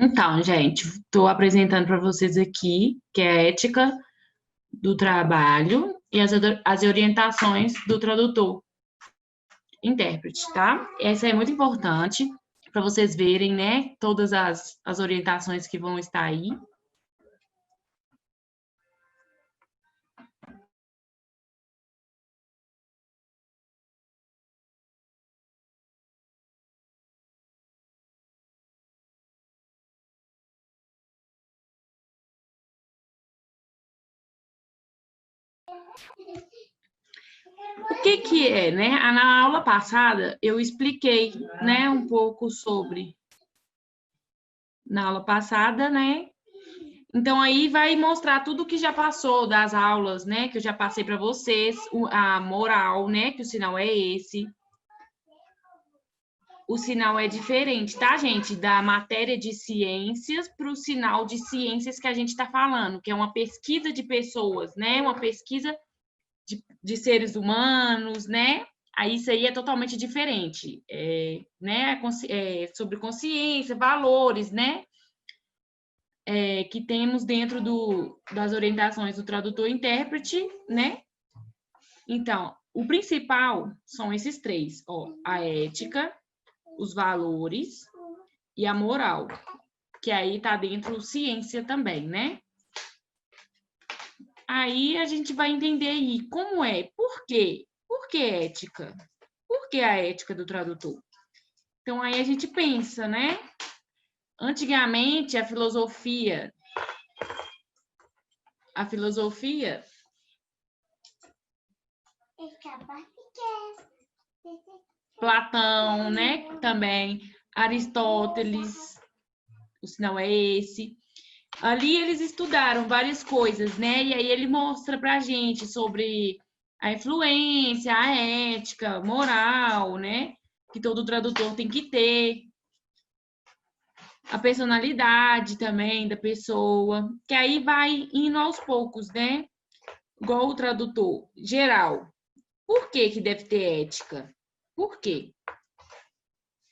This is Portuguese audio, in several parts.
Então, gente, estou apresentando para vocês aqui que é a ética do trabalho e as orientações do tradutor, intérprete, tá? Essa é muito importante para vocês verem, né, todas as orientações que vão estar aí. O que que é, né? Na aula passada eu expliquei, né, um pouco sobre na aula passada, né? Então aí vai mostrar tudo que já passou das aulas, né, que eu já passei para vocês, a moral, né, que o sinal é esse. O sinal é diferente, tá, gente? Da matéria de ciências para o sinal de ciências que a gente está falando, que é uma pesquisa de pessoas, né? Uma pesquisa de seres humanos, né? Aí isso aí é totalmente diferente, né? Sobre consciência, valores, né? Que temos dentro das orientações do tradutor e intérprete, né? Então, o principal são esses três, ó, a ética, os valores e a moral, que aí tá dentro ciência também, né? Aí a gente vai entender aí como é, por quê? Por que ética? Por que a ética do tradutor? Então aí a gente pensa, né? Antigamente a filosofia Platão, né? Também Aristóteles, o sinal é esse. Ali eles estudaram várias coisas, né? E aí ele mostra pra gente sobre a influência, a ética, moral, né? Que todo tradutor tem que ter. A personalidade também da pessoa, que aí vai indo aos poucos, né? Igual o tradutor geral. Por que que deve ter ética? Por quê?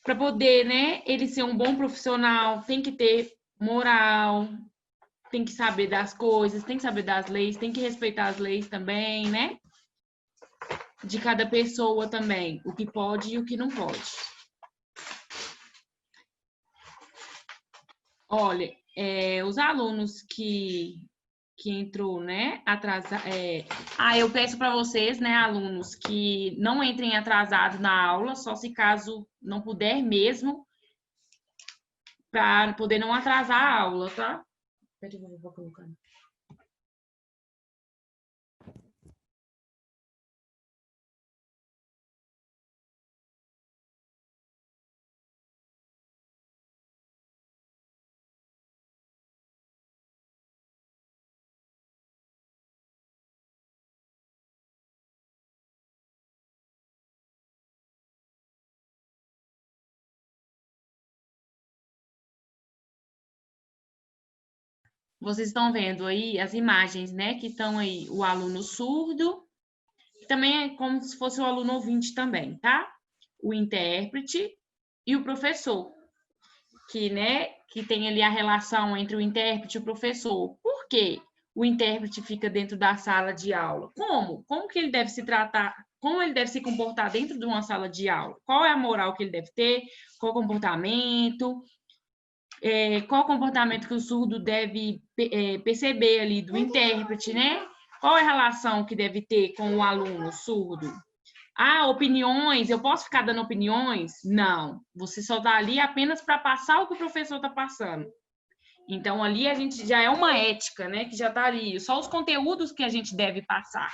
Para poder, né, ele ser um bom profissional, tem que ter moral, tem que saber das coisas, tem que saber das leis, tem que respeitar as leis também, né? De cada pessoa também, o que pode e o que não pode. Olha, os alunos que entrou, né, eu peço para vocês, né, alunos, que não entrem atrasados na aula, só se caso não puder mesmo, para poder não atrasar a aula, tá? Peraí, eu vou colocar. Vocês estão vendo aí as imagens, né? Que estão aí o aluno surdo, que também é como se fosse o aluno ouvinte também, tá? O intérprete e o professor, que, né, que tem ali a relação entre o intérprete e o professor. Por quê? O intérprete fica dentro da sala de aula. Como? Como que ele deve se tratar? Como ele deve se comportar dentro de uma sala de aula? Qual é a moral que ele deve ter? Qual o comportamento? Qual o comportamento que o surdo deve perceber ali do intérprete, né? Qual é a relação que deve ter com o aluno surdo? Ah, opiniões, eu posso ficar dando opiniões? Não, você só está ali apenas para passar o que o professor está passando. Então, ali a gente já é uma ética, né? Que já está ali, só os conteúdos que a gente deve passar.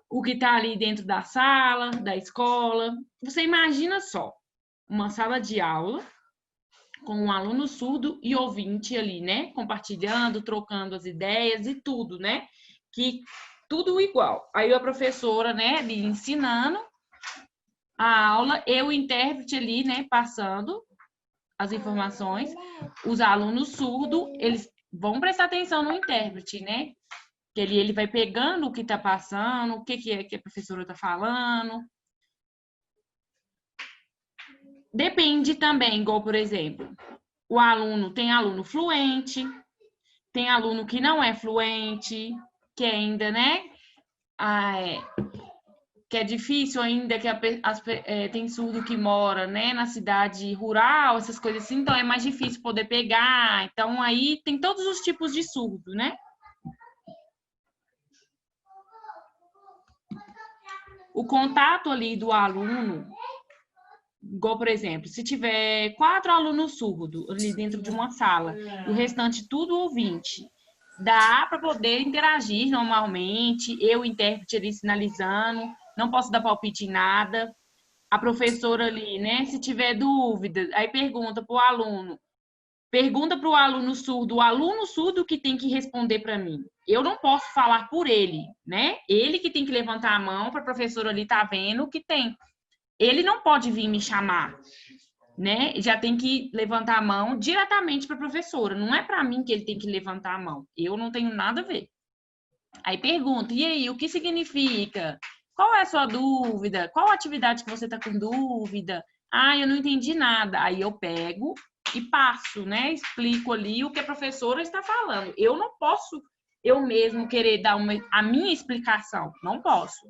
O que está ali dentro da sala, da escola. Você imagina só, uma sala de aula com um aluno surdo e ouvinte ali, né? Compartilhando, trocando as ideias e tudo, né? Que tudo igual. Aí a professora, né, ali ensinando a aula, eu, intérprete ali, né, passando as informações. Os alunos surdos, eles vão prestar atenção no intérprete, né? Que ele vai pegando o que está passando, o que é que a professora está falando. Depende também, igual, por exemplo, o aluno tem aluno fluente, tem aluno que não é fluente, que ainda, né? Que é difícil ainda, que tem surdo que mora, né, na cidade rural, essas coisas assim, então é mais difícil poder pegar. Então, aí tem todos os tipos de surdo, né? O contato ali do aluno, igual, por exemplo, se tiver 4 alunos surdos ali dentro de uma sala, e o restante tudo ouvinte, dá para poder interagir normalmente, eu, intérprete, ali sinalizando, não posso dar palpite em nada. A professora ali, né? Se tiver dúvida, aí pergunta para o aluno surdo que tem que responder para mim. Eu não posso falar por ele, né? Ele que tem que levantar a mão para a professora ali tá vendo o que tem. Ele não pode vir me chamar, né? Já tem que levantar a mão diretamente para a professora. Não é para mim que ele tem que levantar a mão. Eu não tenho nada a ver. Aí pergunta, e aí, o que significa? Qual é a sua dúvida? Qual atividade que você está com dúvida? Ah, eu não entendi nada. Aí eu pego e passo, né? Explico ali o que a professora está falando. Eu não posso eu mesmo querer dar a minha explicação. Não posso.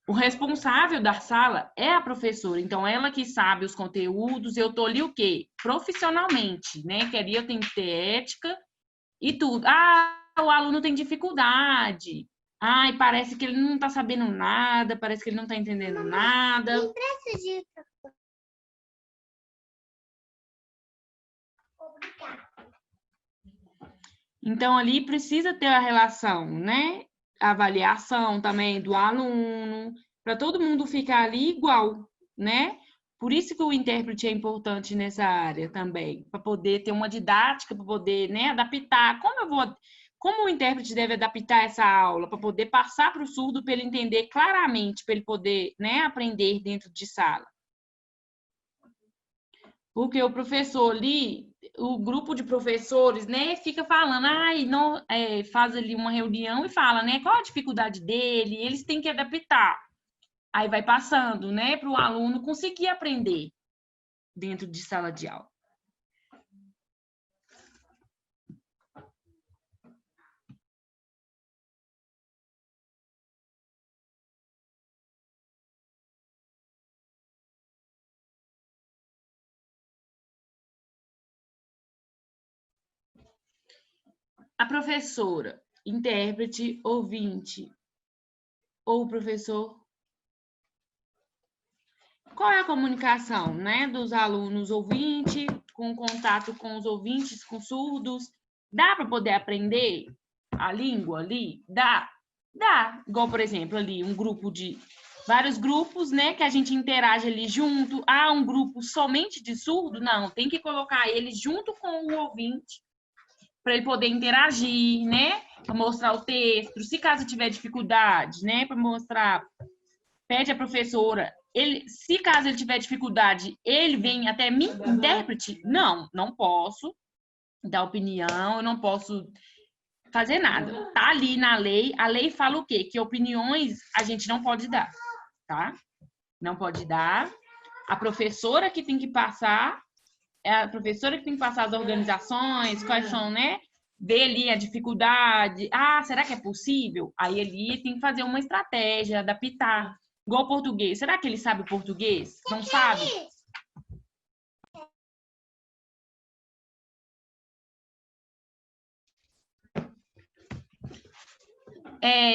O responsável da sala é a professora, então ela que sabe os conteúdos, eu tô ali o quê? Profissionalmente, né? Que ali eu tenho que ter ética e tudo. Ah, o aluno tem dificuldade. Ai, parece que ele não está sabendo nada, parece que ele não está entendendo nada. Então, ali precisa ter a relação, né? A avaliação também do aluno, para todo mundo ficar ali igual, né? Por isso que o intérprete é importante nessa área também, para poder ter uma didática, para poder, né, adaptar. Como o intérprete deve adaptar essa aula para poder passar para o surdo para ele entender claramente, para ele poder, né, aprender dentro de sala. Porque o professor ali, o grupo de professores, né, fica falando, não, faz ali uma reunião e fala, né, qual a dificuldade dele, eles têm que adaptar. Aí vai passando, né, para o aluno conseguir aprender dentro de sala de aula. A professora, intérprete, ouvinte ou professor, qual é a comunicação, né, dos alunos ouvintes, com contato com os ouvintes, com surdos? Dá para poder aprender a língua ali? Dá. Igual, por exemplo, ali um grupo de vários grupos, né, que a gente interage ali junto. Ah, um grupo somente de surdo? Não, tem que colocar ele junto com o ouvinte para ele poder interagir, né? Para mostrar o texto, se caso tiver dificuldade, né, para mostrar, pede a professora, se caso ele tiver dificuldade, ele vem até mim, intérprete? Não, não posso. dar opinião, eu não posso fazer nada. Tá ali na lei, a lei fala o quê? Que opiniões a gente não pode dar, tá? Não pode dar. A professora que tem que passar, é a professora que tem que passar as organizações, quais são, né? Ver ali a dificuldade. Ah, será que é possível? Aí ali tem que fazer uma estratégia, adaptar. Igual o português. Será que ele sabe o português? Não sabe?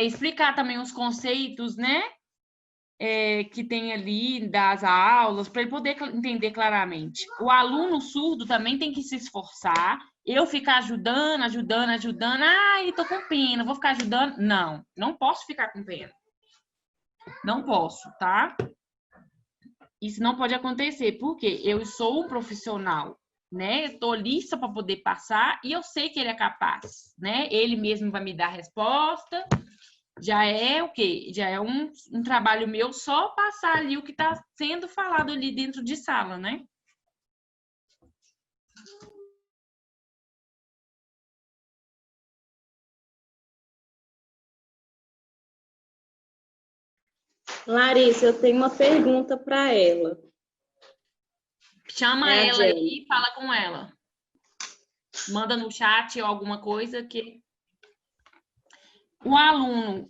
Explicar também os conceitos, né? Que tem ali das aulas, para ele poder entender claramente. O aluno surdo também tem que se esforçar. Eu ficar ajudando. Ai, tô com pena, vou ficar ajudando. Não, não posso ficar com pena. Não posso, tá? Isso não pode acontecer, porque eu sou um profissional, né? Estou lista para poder passar e eu sei que ele é capaz, né? Ele mesmo vai me dar a resposta. Já é o quê? Já é um trabalho meu só passar ali o que está sendo falado ali dentro de sala, né? Larissa, eu tenho uma pergunta para ela. Chama ela aí e fala com ela. Manda no chat ou alguma coisa que o aluno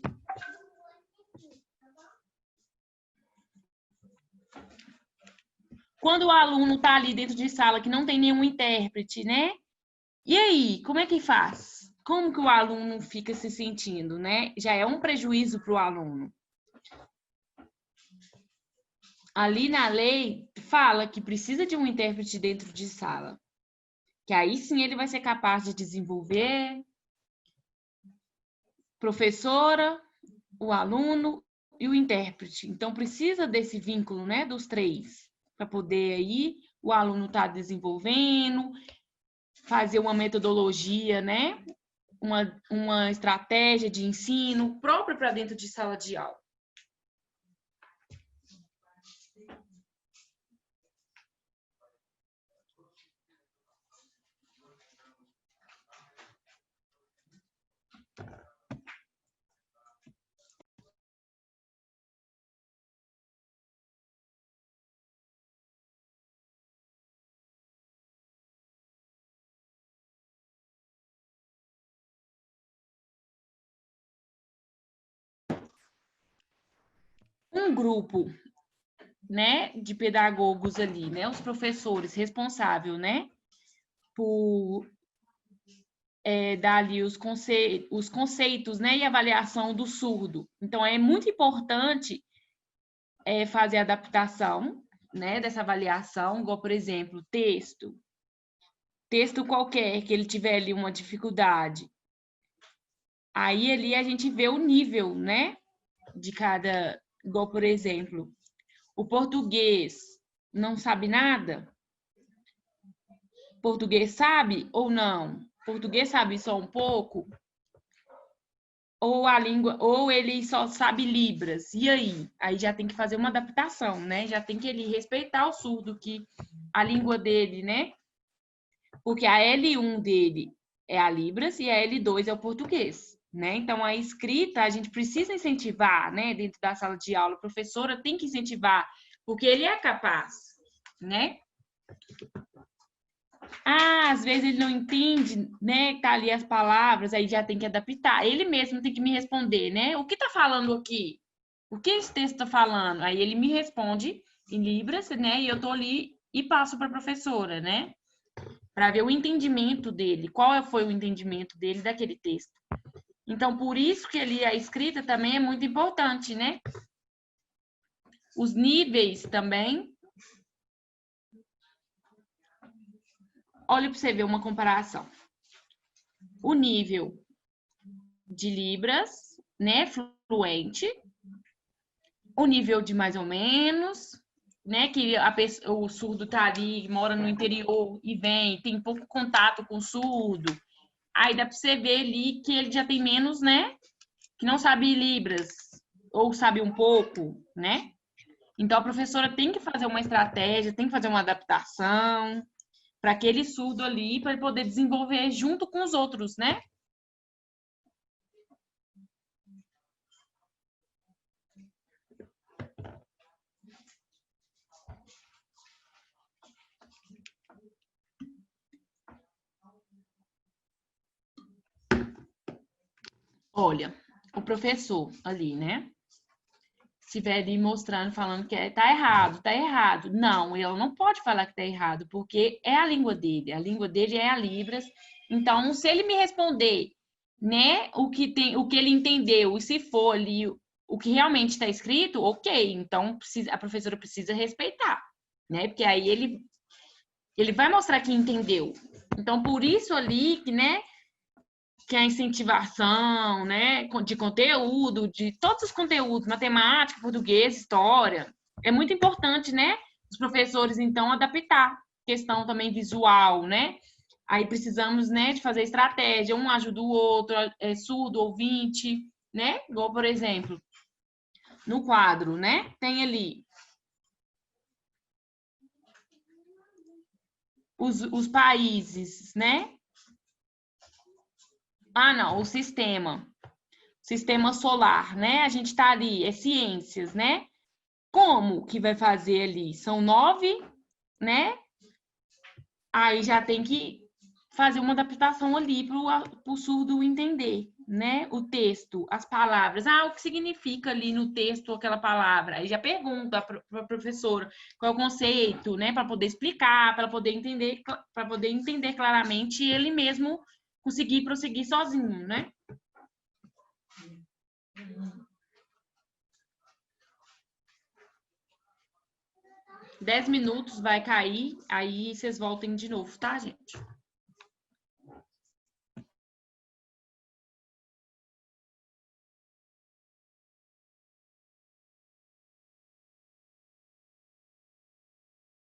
quando o aluno está ali dentro de sala que não tem nenhum intérprete, né? E aí, como é que faz? Como que o aluno fica se sentindo, né? Já é um prejuízo para o aluno. Ali na lei fala que precisa de um intérprete dentro de sala. Que aí sim ele vai ser capaz de desenvolver professora, o aluno e o intérprete. Então precisa desse vínculo, né, dos três, para poder aí o aluno estar desenvolvendo, fazer uma metodologia, né, uma estratégia de ensino própria para dentro de sala de aula. Um grupo, né, de pedagogos ali, né, os professores responsáveis, né, por dar ali os conceitos, né, e avaliação do surdo. Então, é muito importante fazer a adaptação, né, dessa avaliação, igual, por exemplo, texto qualquer que ele tiver ali uma dificuldade. Aí ali a gente vê o nível, né, de cada, igual, por exemplo, o português não sabe nada? Português sabe ou não? Português sabe só um pouco? Ou a língua, ou ele só sabe Libras. E aí? Aí já tem que fazer uma adaptação, né? Já tem que ele respeitar o surdo, que a língua dele, né? Porque a L1 dele é a Libras e a L2 é o português, né? Então a escrita a gente precisa incentivar, né? Dentro da sala de aula, a professora tem que incentivar, porque ele é capaz, né? Ah, às vezes ele não entende, né? Tá ali as palavras, aí já tem que adaptar. Ele mesmo tem que me responder, né? O que tá falando aqui? O que esse texto tá falando? Aí ele me responde em Libras, né? E eu tô ali e passo para a professora, né? Para ver o entendimento dele, qual foi o entendimento dele daquele texto. Então, por isso que a escrita também é muito importante, né? Os níveis também. Olha para você ver uma comparação. O nível de Libras, né, fluente, o nível de mais ou menos, né, que o surdo tá ali, mora no interior e vem, tem pouco contato com o surdo. Aí dá para você ver ali que ele já tem menos, né, que não sabe Libras, ou sabe um pouco, né? Então a professora tem que fazer uma estratégia, tem que fazer uma adaptação, para aquele surdo ali, para ele poder desenvolver junto com os outros, né? Olha, o professor ali, né? Estiver ali mostrando, falando que tá errado, tá errado. Não, ele não pode falar que tá errado, porque é a língua dele é a Libras. Então, se ele me responder, né, o que ele entendeu, e se for ali o que realmente está escrito, ok. Então, a professora precisa respeitar, né? Porque aí ele vai mostrar que entendeu. Então, por isso ali que, né, que a incentivação, né, de conteúdo, de todos os conteúdos, matemática, português, história, é muito importante, né, os professores, então, adaptar questão também visual, né, aí precisamos, né, de fazer estratégia, um ajuda o outro, surdo, ouvinte, né, igual, por exemplo, no quadro, né, tem ali os países, né, não, o sistema solar, né? A gente está ali, é ciências, né? Como que vai fazer ali? São 9, né? Aí já tem que fazer uma adaptação ali para o surdo entender, né? O texto, as palavras. O que significa ali no texto aquela palavra? Aí já pergunta para a professora qual é o conceito, né? Para poder explicar, para poder entender claramente e ele mesmo conseguir prosseguir sozinho, né? 10 minutos vai cair, aí vocês voltem de novo, tá, gente?